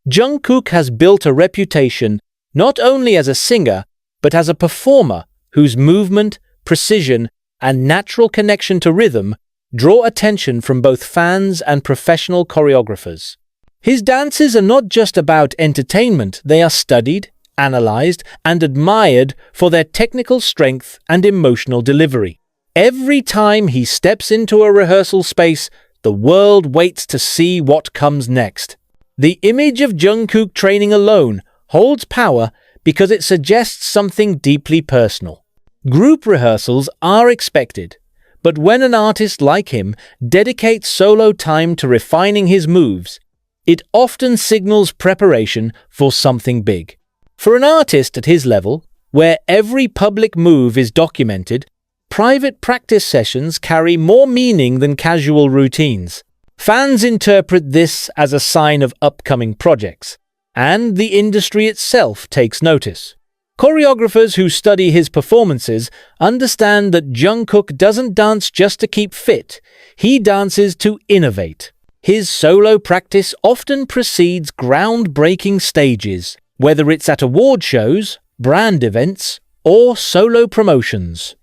Jungkook has built a reputation not only as a singer, but as a performer whose movement, precision, and natural connection to rhythm draw attention from both fans and professional choreographers. His dances are not just about entertainment, they are studied, analyzed, and admired for their technical strength and emotional delivery. Every time he steps into a rehearsal space, the world waits to see what comes next. The image of Jungkook training alone holds power because it suggests something deeply personal. Group rehearsals are expected, but when an artist like him dedicates solo time to refining his moves, it often signals preparation for something big. For an artist at his level, where every public move is documented, private practice sessions carry more meaning than casual routines. Fans interpret this as a sign of upcoming projects, and the industry itself takes notice. Choreographers who study his performances understand that Jungkook doesn't dance just to keep fit, he dances to innovate. His solo practice often precedes groundbreaking stages, whether it's at award shows, brand events, or solo promotions.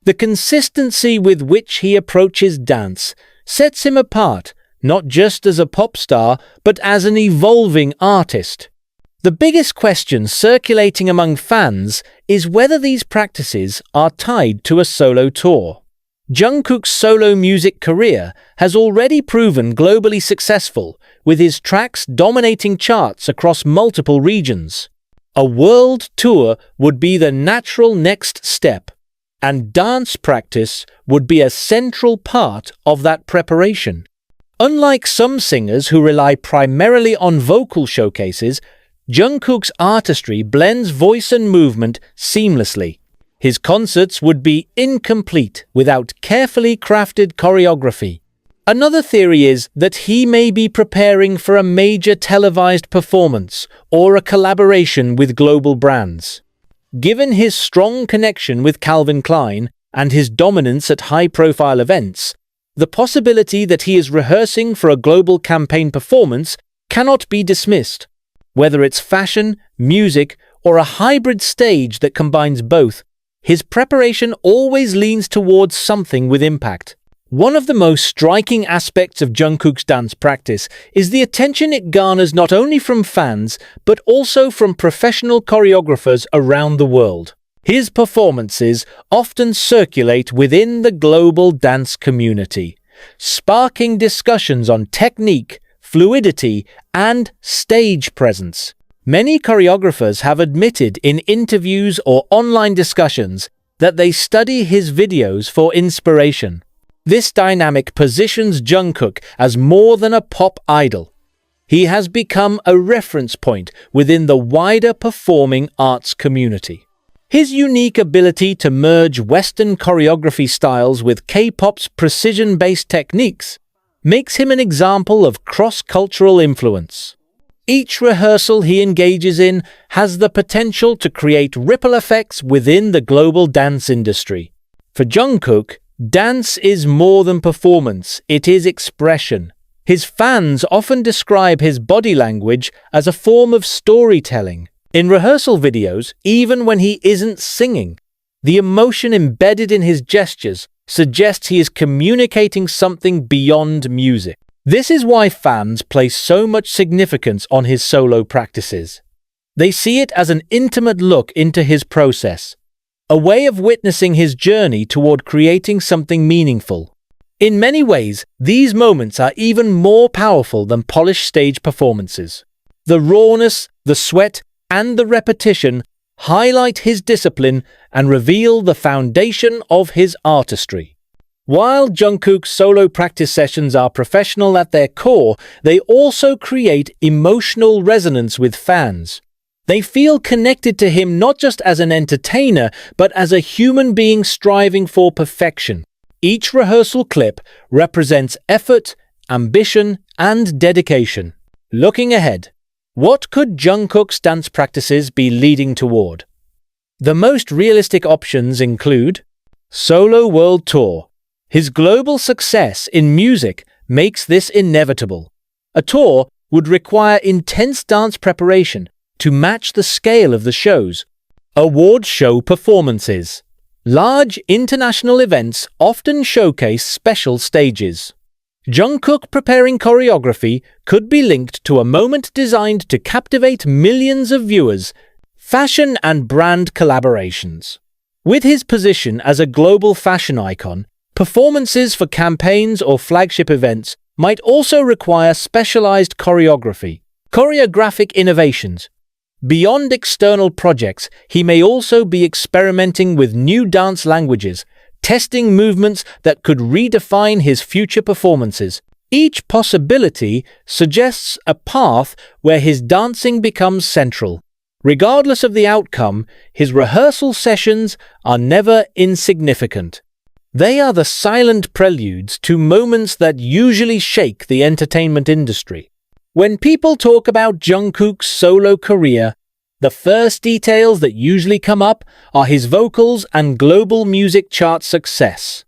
The consistency with which he approaches dance sets him apart, not just as a pop star, but as an evolving artist. The biggest question circulating among fans is whether these practices are tied to a solo tour. Jungkook's solo music career has already proven globally successful, with his tracks dominating charts across multiple regions. A world tour would be the natural next step, and dance practice would be a central part of that preparation. Unlike some singers who rely primarily on vocal showcases, Jungkook's artistry blends voice and movement seamlessly. His concerts would be incomplete without carefully crafted choreography. Another theory is that he may be preparing for a major televised performance or a collaboration with global brands. Given his strong connection with Calvin Klein and his dominance at high-profile events, the possibility that he is rehearsing for a global campaign performance cannot be dismissed. Whether it's fashion, music, or a hybrid stage that combines both, his preparation always leans towards something with impact. One of the most striking aspects of Jungkook's dance practice is the attention it garners not only from fans, but also from professional choreographers around the world. His performances often circulate within the global dance community, sparking discussions on technique, fluidity, and stage presence. Many choreographers have admitted in interviews or online discussions that they study his videos for inspiration. This dynamic positions Jungkook as more than a pop idol. He has become a reference point within the wider performing arts community. His unique ability to merge Western choreography styles with K-pop's precision-based techniques makes him an example of cross-cultural influence. Each rehearsal he engages in has the potential to create ripple effects within the global dance industry. For Jungkook, dance is more than performance, it is expression. His fans often describe his body language as a form of storytelling. In rehearsal videos, even when he isn't singing, the emotion embedded in his gestures suggests he is communicating something beyond music. This is why fans place so much significance on his solo practices. They see it as an intimate look into his process, a way of witnessing his journey toward creating something meaningful. In many ways, these moments are even more powerful than polished stage performances. The rawness, the sweat, and the repetition highlight his discipline and reveal the foundation of his artistry. While Jungkook's solo practice sessions are professional at their core, they also create emotional resonance with fans. They feel connected to him not just as an entertainer, but as a human being striving for perfection. Each rehearsal clip represents effort, ambition, and dedication. Looking ahead, what could Jungkook's dance practices be leading toward? The most realistic options include Solo World Tour. His global success in music makes this inevitable. A tour would require intense dance preparation to match the scale of the shows. Award show performances. Large international events often showcase special stages. Jungkook preparing choreography could be linked to a moment designed to captivate millions of viewers. Fashion and brand collaborations. With his position as a global fashion icon, performances for campaigns or flagship events might also require specialized choreography. Choreographic innovations. Beyond external projects, he may also be experimenting with new dance languages, testing movements that could redefine his future performances. Each possibility suggests a path where his dancing becomes central. Regardless of the outcome, his rehearsal sessions are never insignificant. They are the silent preludes to moments that usually shake the entertainment industry. When people talk about Jungkook's solo career, the first details that usually come up are his vocals and global music chart success.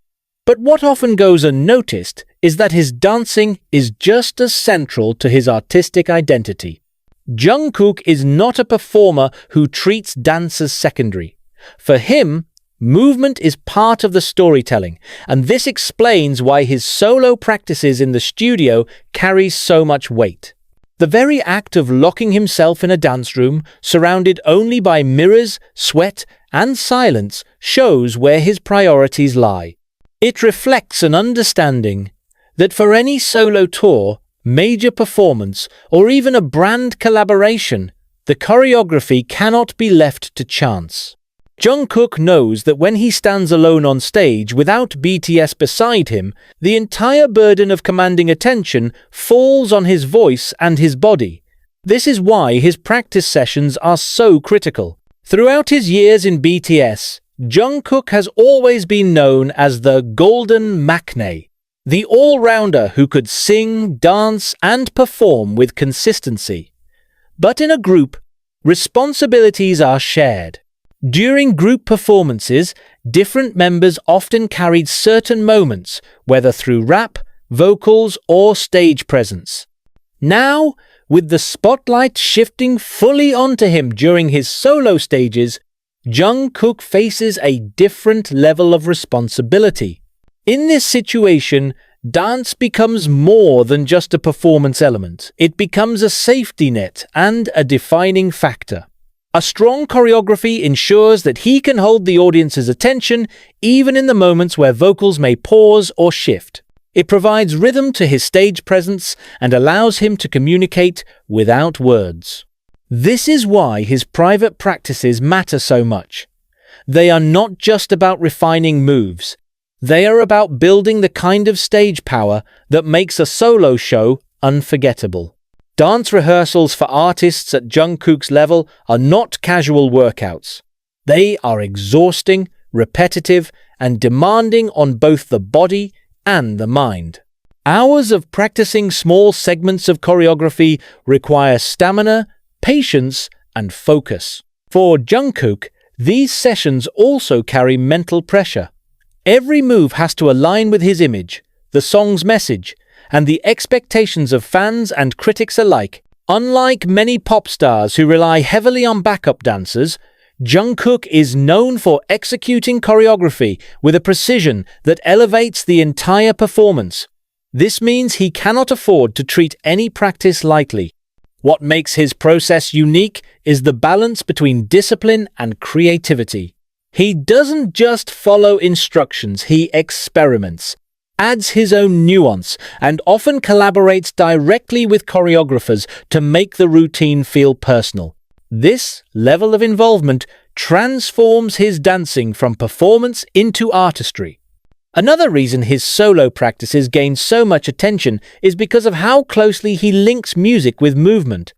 But what often goes unnoticed is that his dancing is just as central to his artistic identity. Jungkook is not a performer who treats dance as secondary. For him, movement is part of the storytelling, and this explains why his solo practices in the studio carry so much weight. The very act of locking himself in a dance room, surrounded only by mirrors, sweat, and silence, shows where his priorities lie. It reflects an understanding that for any solo tour, major performance, or even a brand collaboration, the choreography cannot be left to chance. Jungkook knows that when he stands alone on stage without BTS beside him, the entire burden of commanding attention falls on his voice and his body. This is why his practice sessions are so critical. Throughout his years in BTS, Jungkook has always been known as the Golden Maknae, the all-rounder who could sing, dance, and perform with consistency. But in a group, responsibilities are shared. During group performances, different members often carried certain moments, whether through rap, vocals, or stage presence. Now, with the spotlight shifting fully onto him during his solo stages, Jungkook faces a different level of responsibility. In this situation, dance becomes more than just a performance element. It becomes a safety net and a defining factor. A strong choreography ensures that he can hold the audience's attention even in the moments where vocals may pause or shift. It provides rhythm to his stage presence and allows him to communicate without words. This is why his private practices matter so much. They are not just about refining moves. They are about building the kind of stage power that makes a solo show unforgettable. Dance rehearsals for artists at Jungkook's level are not casual workouts. They are exhausting, repetitive, and demanding on both the body and the mind. Hours of practicing small segments of choreography require stamina, patience, and focus. For Jungkook, these sessions also carry mental pressure. Every move has to align with his image, the song's message, and the expectations of fans and critics alike. Unlike many pop stars who rely heavily on backup dancers, Jungkook is known for executing choreography with a precision that elevates the entire performance. This means he cannot afford to treat any practice lightly. What makes his process unique is the balance between discipline and creativity. He doesn't just follow instructions, he experiments, adds his own nuance, and often collaborates directly with choreographers to make the routine feel personal. This level of involvement transforms his dancing from performance into artistry. Another reason his solo practices gain so much attention is because of how closely he links music with movement.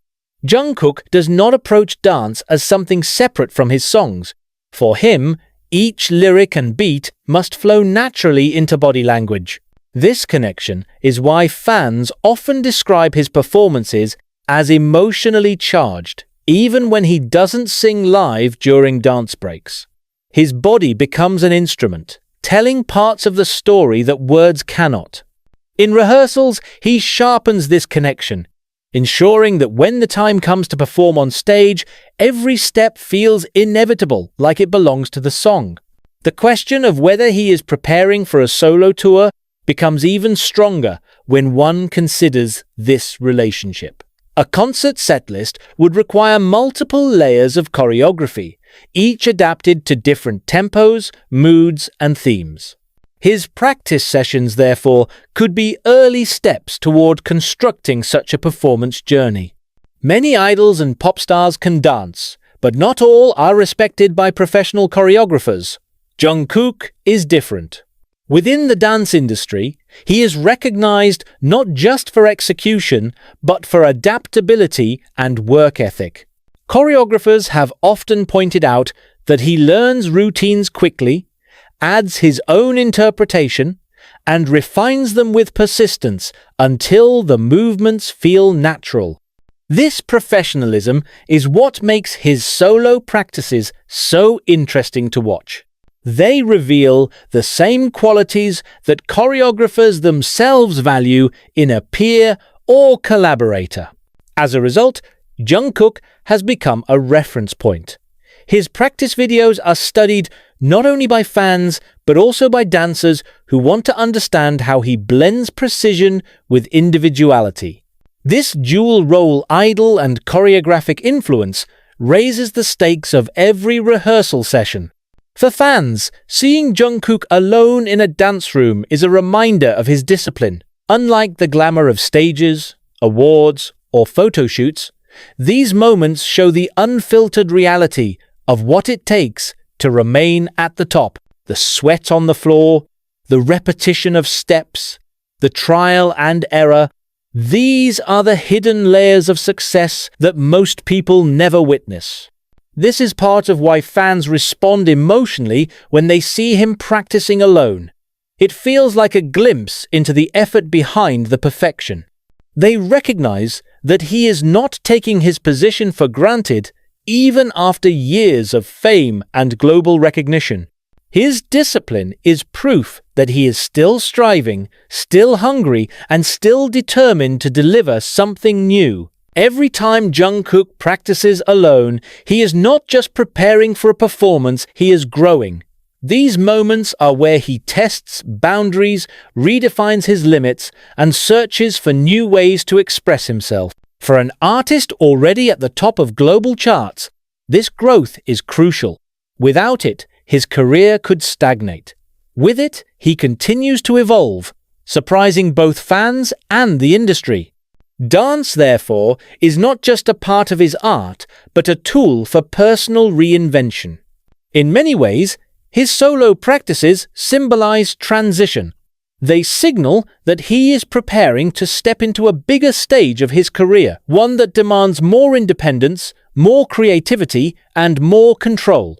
Jungkook does not approach dance as something separate from his songs. For him, each lyric and beat must flow naturally into body language. This connection is why fans often describe his performances as emotionally charged, even when he doesn't sing live during dance breaks. His body becomes an instrument, telling parts of the story that words cannot. In rehearsals, he sharpens this connection, ensuring that when the time comes to perform on stage, every step feels inevitable, like it belongs to the song. The question of whether he is preparing for a solo tour becomes even stronger when one considers this relationship. A concert setlist would require multiple layers of choreography, each adapted to different tempos, moods, and themes. His practice sessions, therefore, could be early steps toward constructing such a performance journey. Many idols and pop stars can dance, but not all are respected by professional choreographers. Jungkook is different. Within the dance industry, he is recognized not just for execution, but for adaptability and work ethic. Choreographers have often pointed out that he learns routines quickly, adds his own interpretation, and refines them with persistence until the movements feel natural. This professionalism is what makes his solo practices so interesting to watch. They reveal the same qualities that choreographers themselves value in a peer or collaborator. As a result, Jungkook has become a reference point. His practice videos are studied not only by fans, but also by dancers who want to understand how he blends precision with individuality. This dual-role idol and choreographic influence raises the stakes of every rehearsal session. For fans, seeing Jungkook alone in a dance room is a reminder of his discipline. Unlike the glamour of stages, awards, or photo shoots, these moments show the unfiltered reality of what it takes to remain at the top. The sweat on the floor, the repetition of steps, the trial and error. These are the hidden layers of success that most people never witness. This is part of why fans respond emotionally when they see him practicing alone. It feels like a glimpse into the effort behind the perfection. They recognize that he is not taking his position for granted even after years of fame and global recognition. His discipline is proof that he is still striving, still hungry, and still determined to deliver something new. Every time Jungkook practices alone, he is not just preparing for a performance, he is growing. These moments are where he tests boundaries, redefines his limits, and searches for new ways to express himself. For an artist already at the top of global charts, this growth is crucial. Without it, his career could stagnate. With it, he continues to evolve, surprising both fans and the industry. Dance, therefore, is not just a part of his art, but a tool for personal reinvention. In many ways, his solo practices symbolize transition. They signal that he is preparing to step into a bigger stage of his career, one that demands more independence, more creativity, and more control.